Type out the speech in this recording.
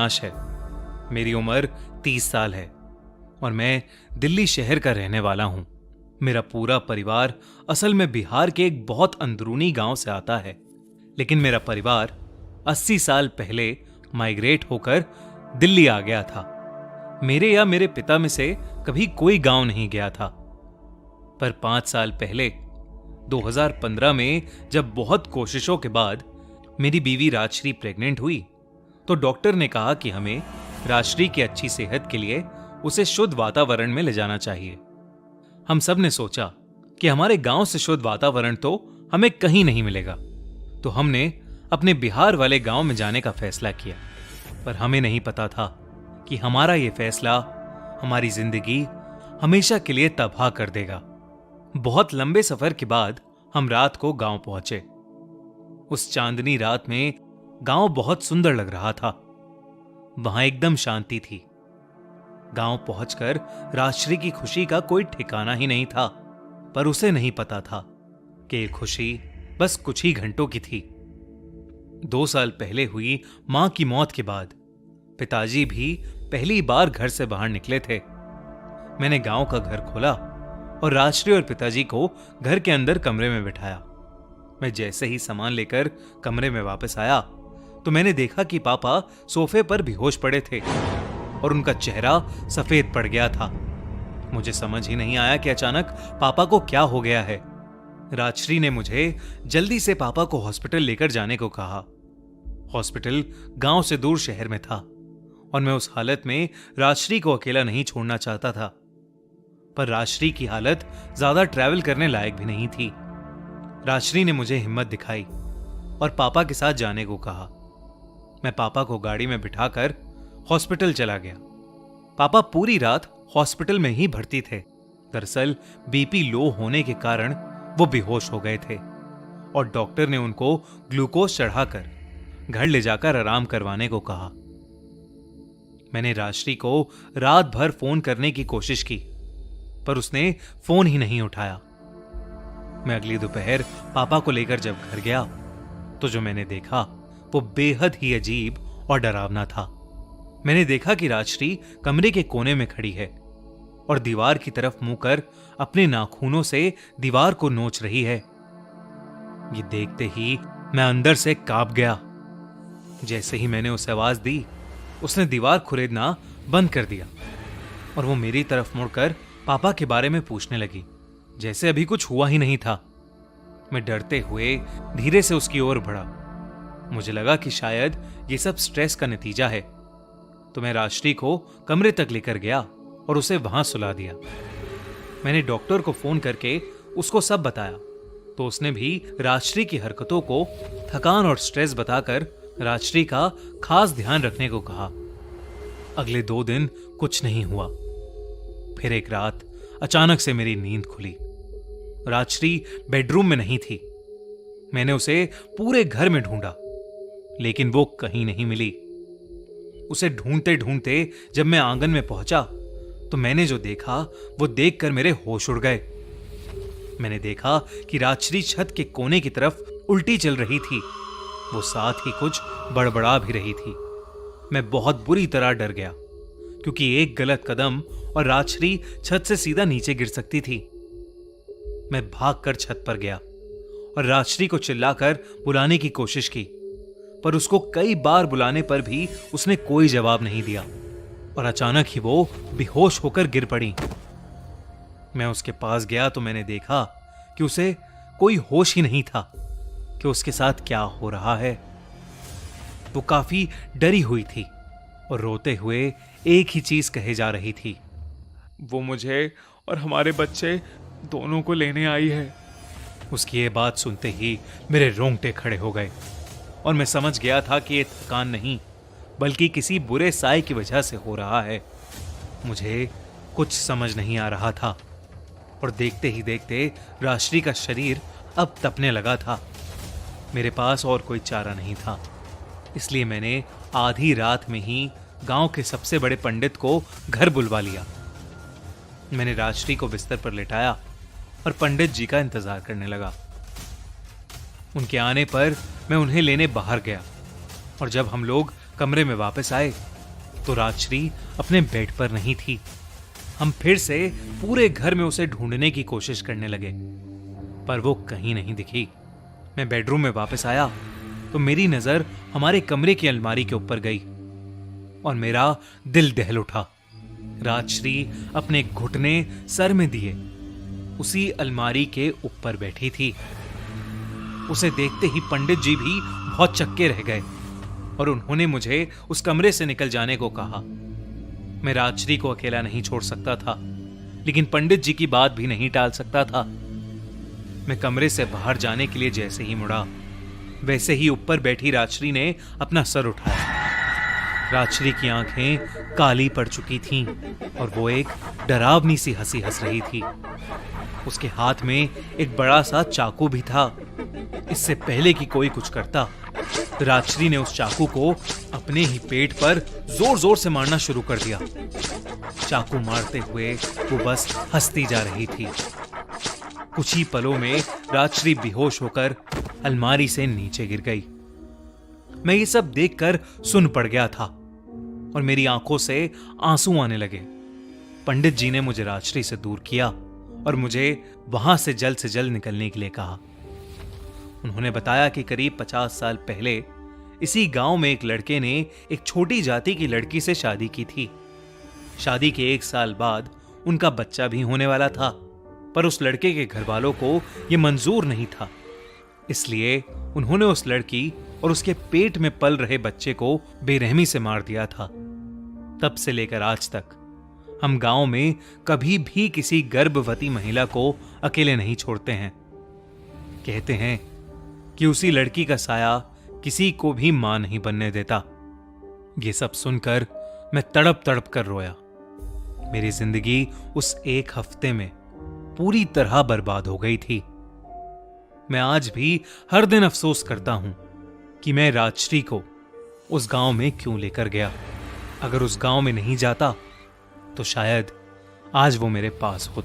अविनाश है। मेरी उम्र 30 साल है और मैं दिल्ली शहर का रहने वाला हूं। मेरा पूरा परिवार असल में बिहार के एक बहुत अंदरूनी गांव से आता है, लेकिन मेरा परिवार 80 साल पहले माइग्रेट होकर दिल्ली आ गया था। मेरे या मेरे पिता में से कभी कोई गांव नहीं गया था। पर 5 साल पहले 2015 में जब बहुत कोशिशों के बाद मेरी बीवी राजश्री प्रेग्नेंट हुई, तो डॉक्टर ने कहा कि हमें राजश्री की अच्छी सेहत के लिए उसे शुद्ध वातावरण में ले जाना चाहिए। हम सब ने सोचा कि हमारे गांव से शुद्ध वातावरण तो हमें कहीं नहीं मिलेगा, तो हमने अपने बिहार वाले गांव में जाने का फैसला किया। पर हमें नहीं पता था कि हमारा यह फैसला हमारी जिंदगी हमेशा के लिए तबाह कर देगा। बहुत लंबे सफर के बाद हम रात को गांव पहुंचे। उस चांदनी रात में गांव बहुत सुंदर लग रहा था। वहां एकदम शांति थी। गांव पहुंचकर राजश्री की खुशी का कोई ठिकाना ही नहीं था, पर उसे नहीं पता था कि ये खुशी बस कुछ ही घंटों की थी। 2 साल पहले हुई मां की मौत के बाद पिताजी भी पहली बार घर से बाहर निकले थे। मैंने गांव का घर खोला और राजश्री और पिताजी को घर के अंदर कमरे में बिठाया। मैं जैसे ही सामान लेकर कमरे में वापस आया तो मैंने देखा कि पापा सोफे पर बेहोश पड़े थे और उनका चेहरा सफेद पड़ गया था। मुझे समझ ही नहीं आया कि अचानक पापा को क्या हो गया है। राजश्री ने मुझे जल्दी से पापा को हॉस्पिटल लेकर जाने को कहा। हॉस्पिटल गांव से दूर शहर में था और मैं उस हालत में राजश्री को अकेला नहीं छोड़ना चाहता था। पर राजश्री की हालत ज्यादा ट्रैवल करने लायक भी नहीं थी। राजश्री ने मुझे हिम्मत दिखाई और पापा के साथ जाने को कहा। मैं पापा को गाड़ी में बिठाकर हॉस्पिटल चला गया। पापा पूरी रात हॉस्पिटल में ही भर्ती थे। दरअसल बीपी लो होने के कारण वो बेहोश हो गए थे और डॉक्टर ने उनको ग्लूकोज चढ़ाकर घर ले जाकर आराम करवाने को कहा। मैंने राजश्री को रात भर फोन करने की कोशिश की, पर उसने फोन ही नहीं उठाया। मैं अगली दोपहर पापा को लेकर जब घर गया तो जो मैंने देखा वो बेहद ही अजीब और डरावना था। मैंने देखा कि राजश्री कमरे के कोने में खड़ी है और दीवार की तरफ मुंह कर अपने नाखूनों से दीवार को नोच रही है। ये देखते ही मैं अंदर से कांप गया। जैसे ही मैंने उसे आवाज दी, उसने दीवार खुरेदना बंद कर दिया और वो मेरी तरफ मुड़कर पापा के बारे में पूछने लगी, जैसे अभी कुछ हुआ ही नहीं था। मैं डरते हुए धीरे से उसकी ओर बढ़ा। मुझे लगा कि शायद ये सब स्ट्रेस का नतीजा है, तो मैं राजश्री को कमरे तक लेकर गया और उसे वहां सुला दिया। मैंने डॉक्टर को फोन करके उसको सब बताया, तो उसने भी राजश्री की हरकतों को थकान और स्ट्रेस बताकर राजश्री का खास ध्यान रखने को कहा। अगले 2 दिन कुछ नहीं हुआ। फिर एक रात अचानक से मेरी नींद खुली। राजश्री बेडरूम में नहीं थी। मैंने उसे पूरे घर में ढूंढा, लेकिन वो कहीं नहीं मिली। उसे ढूंढते ढूंढते जब मैं आंगन में पहुंचा तो मैंने जो देखा वो देखकर मेरे होश उड़ गए। मैंने देखा कि राजश्री छत के कोने की तरफ उल्टी चल रही थी। वो साथ ही कुछ बड़बड़ा भी रही थी। मैं बहुत बुरी तरह डर गया, क्योंकि एक गलत कदम और राजश्री छत से सीधा नीचे गिर सकती थी। मैं भागकर छत पर गया और राजश्री को चिल्लाकर बुलाने की कोशिश की, पर उसको कई बार बुलाने पर भी उसने कोई जवाब नहीं दिया और अचानक ही वो बेहोश होकर गिर पड़ी। मैं उसके पास गया तो मैंने देखा कि उसे कोई होश ही नहीं था कि उसके साथ क्या हो रहा है। वो काफी डरी हुई थी और रोते हुए एक ही चीज कहे जा रही थी, वो मुझे और हमारे बच्चे दोनों को लेने आई है। उसकी ये बात सुनते ही मेरे रोंगटे खड़े हो गए और मैं समझ गया था कि ये थकान नहीं, बल्कि किसी बुरे साए की वजह से हो रहा है। मुझे कुछ समझ नहीं आ रहा था और देखते ही देखते राजश्री का शरीर अब तपने लगा था। मेरे पास और कोई चारा नहीं था, इसलिए मैंने आधी रात में ही गांव के सबसे बड़े पंडित को घर बुलवा लिया। मैंने राजश्री को बिस्तर पर लेटाया और पंडित जी का इंतजार करने लगा। उनके आने पर मैं उन्हें लेने बाहर गया और जब हम लोग कमरे में वापस आए तो राजश्री अपने बेड पर नहीं थी। हम फिर से पूरे घर में उसे ढूंढने की कोशिश करने लगे, पर वो कहीं नहीं दिखी। मैं बेडरूम में वापस आया तो मेरी नजर हमारे कमरे की अलमारी के ऊपर गई और मेरा दिल दहल उठा। राजश्री अपने घुटने सर में दिए उसी अलमारी के ऊपर बैठी थी। उसे देखते ही पंडित जी भी बहुत चक्के रह गए और उन्होंने मुझे उस कमरे से निकल जाने को कहा। मैं राजश्री को अकेला नहीं छोड़ सकता था, लेकिन पंडित जी की बात भी नहीं टाल सकता था। मैं कमरे से बाहर जाने के लिए जैसे ही मुड़ा, वैसे ही ऊपर बैठी राजश्री ने अपना सर उठाया। राजश्री की आंखें काली पड़ चुकी थीं और वो एक डरावनी सी हंसी हंस रही थी। उसके हाथ में एक बड़ा सा चाकू भी था। इससे पहले कि कोई कुछ करता, राजश्री ने उस चाकू को अपने ही पेट पर जोर जोर से मारना शुरू कर दिया। चाकू मारते हुए वो बस हंसती जा रही थी। कुछ ही पलों में राजश्री बेहोश होकर अलमारी से नीचे गिर गई। मैं ये सब देखकर सुन पड़ गया था और मेरी आंखों से आंसू आने लगे। पंडित जी ने मुझे राजश्री से दूर किया और मुझे वहां से जल्द निकलने के लिए कहा। उन्होंने बताया कि करीब 50 साल पहले इसी गांव में एक लड़के ने एक छोटी जाति की लड़की से शादी की थी। शादी के 1 साल बाद उनका बच्चा भी होने वाला था, पर उस लड़के के घर वालों को यह मंजूर नहीं था। इसलिए उन्होंने उस लड़की और उसके पेट में पल रहे बच्चे को बेरहमी से मार दिया था। तब से लेकर आज तक हम गांव में कभी भी किसी गर्भवती महिला को अकेले नहीं छोड़ते हैं। कहते हैं कि उसी लड़की का साया किसी को भी मां नहीं बनने देता। ये सब सुनकर मैं तड़प तड़प कर रोया। मेरी जिंदगी उस 1 हफ्ते में पूरी तरह बर्बाद हो गई थी। मैं आज भी हर दिन अफसोस करता हूं कि मैं राजश्री को उस गांव में क्यों लेकर गया। अगर उस गांव में नहीं जाता तो शायद आज वो मेरे पास होती।